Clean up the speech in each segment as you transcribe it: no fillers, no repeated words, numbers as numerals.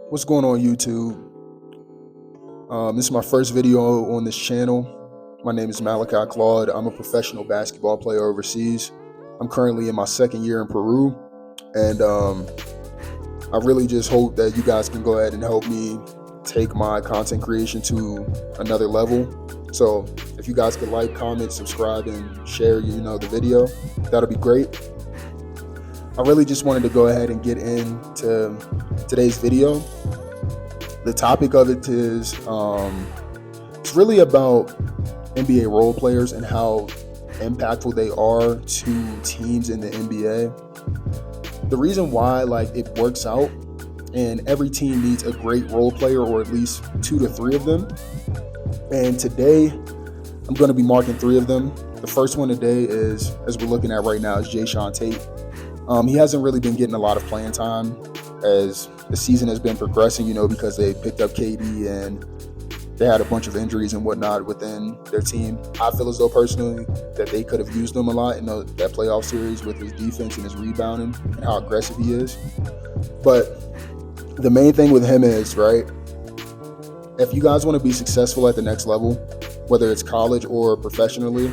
What's going on, YouTube? This is my first video on this channel. My name is Malachi Claude. I'm a professional basketball player overseas. I'm currently in my second year in Peru, and I really just hope that you guys can go ahead and help me take my content creation to another level. So if you guys could like, comment, subscribe, and share, the video, that'll be great. I really just wanted to go ahead and get into today's video. The topic of it is it's really about NBA role players and how impactful they are to teams in the NBA. The reason why it works out, and every team needs a great role player, or at least 2 to 3 of them. And today I'm going to be marking 3 of them. The first one today is, as we're looking at right now, is Jae'Sean Tate. He hasn't really been getting a lot of playing time as the season has been progressing, because they picked up KD and they had a bunch of injuries and whatnot within their team. I feel as though personally that they could have used him a lot in that playoff series with his defense and his rebounding and how aggressive he is. But the main thing with him is, right, if you guys want to be successful at the next level, whether it's college or professionally,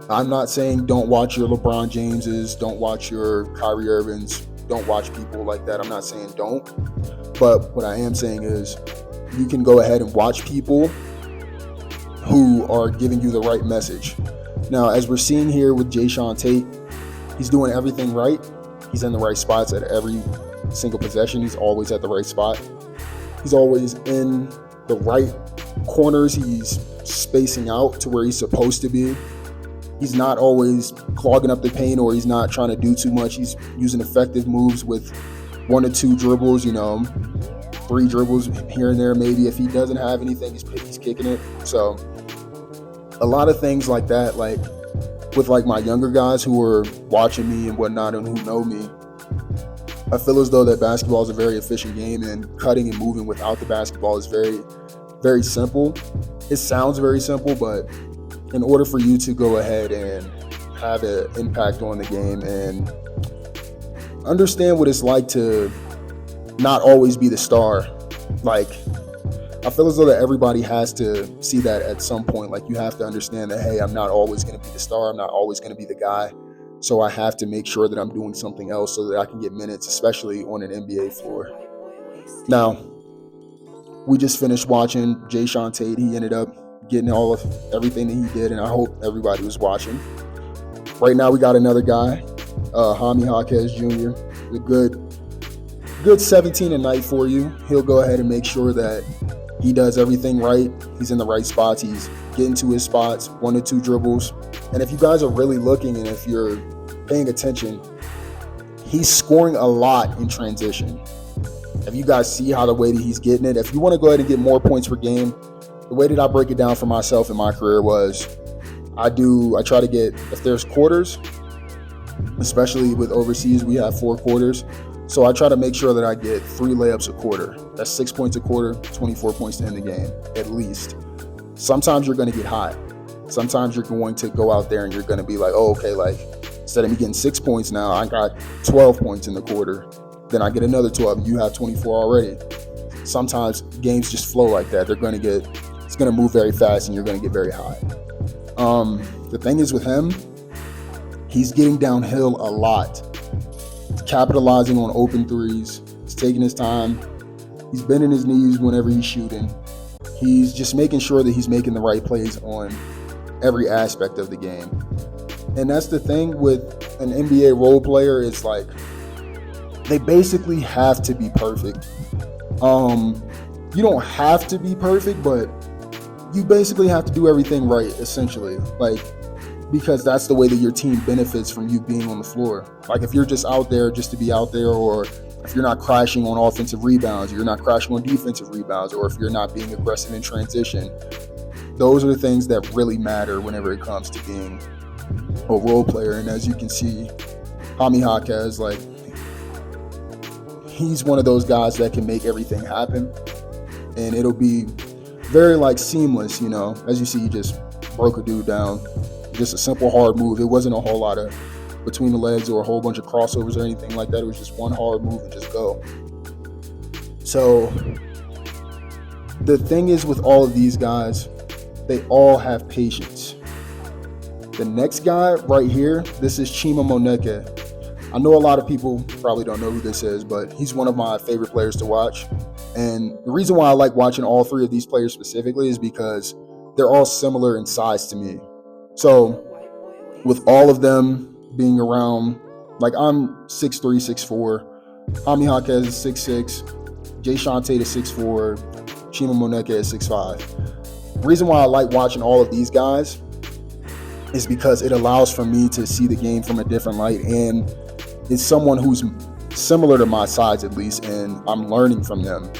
I'm not saying don't watch your LeBron Jameses, don't watch your Kyrie Irvings, don't watch people like that. I'm not saying don't. But what I am saying is you can go ahead and watch people who are giving you the right message. Now, as we're seeing here with Jae'Sean Tate, he's doing everything right. He's in the right spots at every single possession. He's always at the right spot. He's always in the right corners. He's spacing out to where he's supposed to be. He's not always clogging up the paint, or he's not trying to do too much. He's using effective moves with 1 or 2 dribbles, 3 dribbles here and there maybe. If he doesn't have anything, he's kicking it. So a lot of things like that, with my younger guys who are watching me and whatnot and who know me, I feel as though that basketball is a very efficient game, and cutting and moving without the basketball is very, very simple. It sounds very simple, but in order for you to go ahead and have an impact on the game and understand what it's like to not always be the star, I feel as though that everybody has to see that at some point. You have to understand that, hey, I'm not always going to be the star. I'm not always going to be the guy. So I have to make sure that I'm doing something else so that I can get minutes, especially on an NBA floor. Now, we just finished watching Jae'Sean Tate. He ended up getting all of everything that he did, and I hope everybody was watching. Right now we got another guy, Jaime Jaquez Jr. A good 17 a night for you. He'll go ahead and make sure that he does everything right. He's in the right spots. He's getting to his spots, 1 or 2 dribbles. And if you guys are really looking and if you're paying attention, he's scoring a lot in transition. If you guys see how the way that he's getting it, if you want to go ahead and get more points per game, the way that I break it down for myself in my career was I try to get, if there's quarters, especially with overseas, we have 4 quarters. So I try to make sure that I get 3 layups a quarter. That's 6 points a quarter, 24 points to end the game, at least. Sometimes you're going to get hot. Sometimes you're going to go out there and you're going to be like, oh, okay, instead of me getting 6 points now, I got 12 points in the quarter. Then I get another 12, and you have 24 already. Sometimes games just flow like that. It's going to move very fast, and you're going to get very hot. The thing is with him, he's getting downhill a lot. He's capitalizing on open threes. He's taking his time. He's bending his knees whenever he's shooting. He's just making sure that he's making the right plays on every aspect of the game. And that's the thing with an NBA role player. It's they basically have to be perfect. You don't have to be perfect, but you basically have to do everything right, essentially. Because that's the way that your team benefits from you being on the floor. If you're just out there just to be out there, or if you're not crashing on offensive rebounds, or you're not crashing on defensive rebounds, or if you're not being aggressive in transition, those are the things that really matter whenever it comes to being a role player. And as you can see, Jaime Jaquez, he's one of those guys that can make everything happen, and it'll be very seamless. As you see, he just broke a dude down. Just a simple hard move. It wasn't a whole lot of between the legs or a whole bunch of crossovers or anything like that. It was just one hard move and just go. So the thing is with all of these guys, they all have patience. The next guy right here, this is Chima Moneke. I know a lot of people probably don't know who this is, but he's one of my favorite players to watch. And the reason why I like watching all three of these players specifically is because they're all similar in size to me. So with all of them being around, like I'm 6'3", 6'4", Jaime Jaquez is 6'6", Jay Shante is 6'4", Chima Moneke is 6'5". The reason why I like watching all of these guys is because it allows for me to see the game from a different light, and it's someone who's similar to my size at least, and I'm learning from them.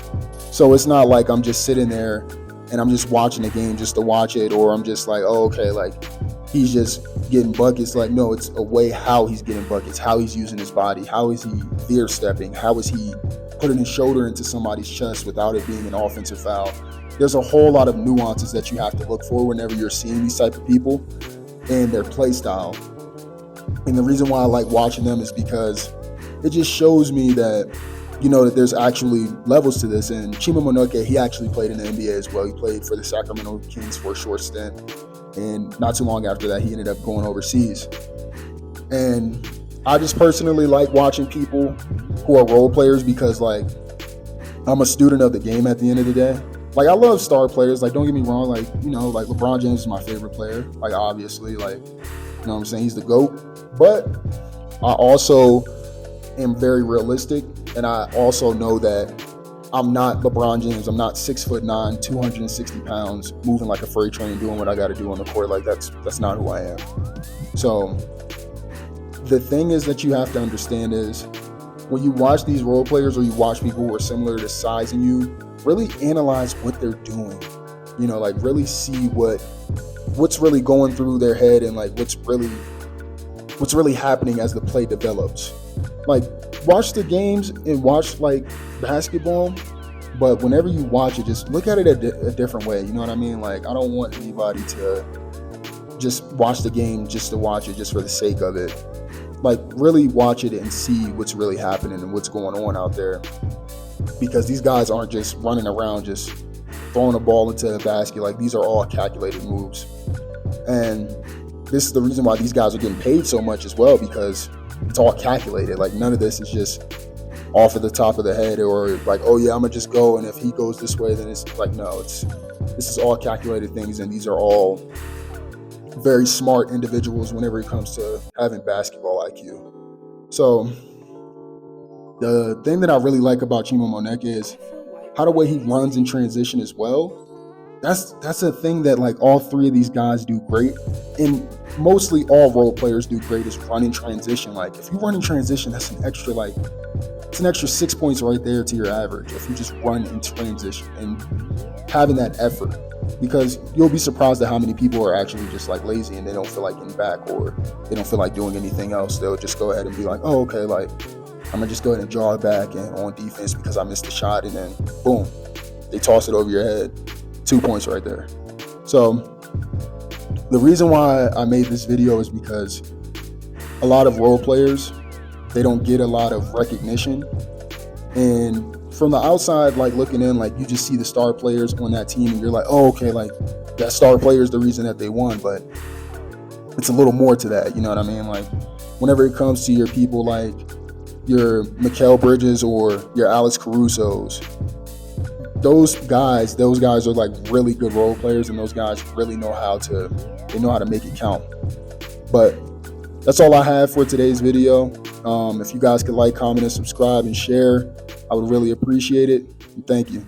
So it's not like I'm just sitting there and I'm just watching the game just to watch it, or I'm just like, oh, okay, like he's just getting buckets. Like, no, it's a way how he's getting buckets, how he's using his body, how is he veer stepping, how is he putting his shoulder into somebody's chest without it being an offensive foul. There's a whole lot of nuances that you have to look for whenever you're seeing these type of people and their play style. And the reason why I like watching them is because it just shows me that, you know, that there's actually levels to this. And Chima Moneke, he actually played in the NBA as well. He played for the Sacramento Kings for a short stint. And not too long after that, he ended up going overseas. And I just personally like watching people who are role players because, like, I'm a student of the game at the end of the day. Like, I love star players. Like, don't get me wrong. Like, you know, like LeBron James is my favorite player. Like, obviously, like, you know what I'm saying? He's the GOAT. But I also am very realistic. And I also know that I'm not LeBron James. I'm not 6'9", 260 pounds, moving like a freight train, doing what I got to do on the court. Like, that's not who I am. So the thing is that you have to understand is when you watch these role players or you watch people who are similar to size in you, really analyze what they're doing. You know, like really see what's really going through their head and like what's really happening as the play develops. Like, watch the games and watch like basketball, but whenever you watch it, just look at it a different way. You know what I mean? Like, I don't want anybody to just watch the game just to watch it just for the sake of it. Like, really watch it and see what's really happening and what's going on out there, because these guys aren't just running around just throwing a ball into the basket. Like, these are all calculated moves, and this is the reason why these guys are getting paid so much as well, because it's all calculated. Like, none of this is just off of the top of the head or like, oh yeah, I'm gonna just go, and if he goes this way, then it's like, no, this is all calculated things, and these are all very smart individuals whenever it comes to having basketball IQ. So the thing that I really like about Chima Moneke is how the way he runs in transition as well. That's a thing that like all three of these guys do great, and mostly all role players do great, is run in transition. Like, if you run in transition, that's an extra 6 points right there to your average if you just run in transition and having that effort, because you'll be surprised at how many people are actually just like lazy and they don't feel like getting back, or they don't feel like doing anything else. They'll just go ahead and be like, oh, okay, like I'm gonna just go ahead and draw it back and on defense because I missed the shot, and then boom, they toss it over your head. 2 points right there. So the reason why I made this video is because a lot of role players, they don't get a lot of recognition, and from the outside, like looking in, like you just see the star players on that team and you're like, oh, okay, like that star player is the reason that they won, but it's a little more to that. You know what I mean? Like, whenever it comes to your people like your Mikal Bridges or your Alex Caruso's, those guys are like really good role players, and those guys really know how to make it count. But that's all I have for today's video. If you guys could like, comment, and subscribe and share, I would really appreciate it. Thank you.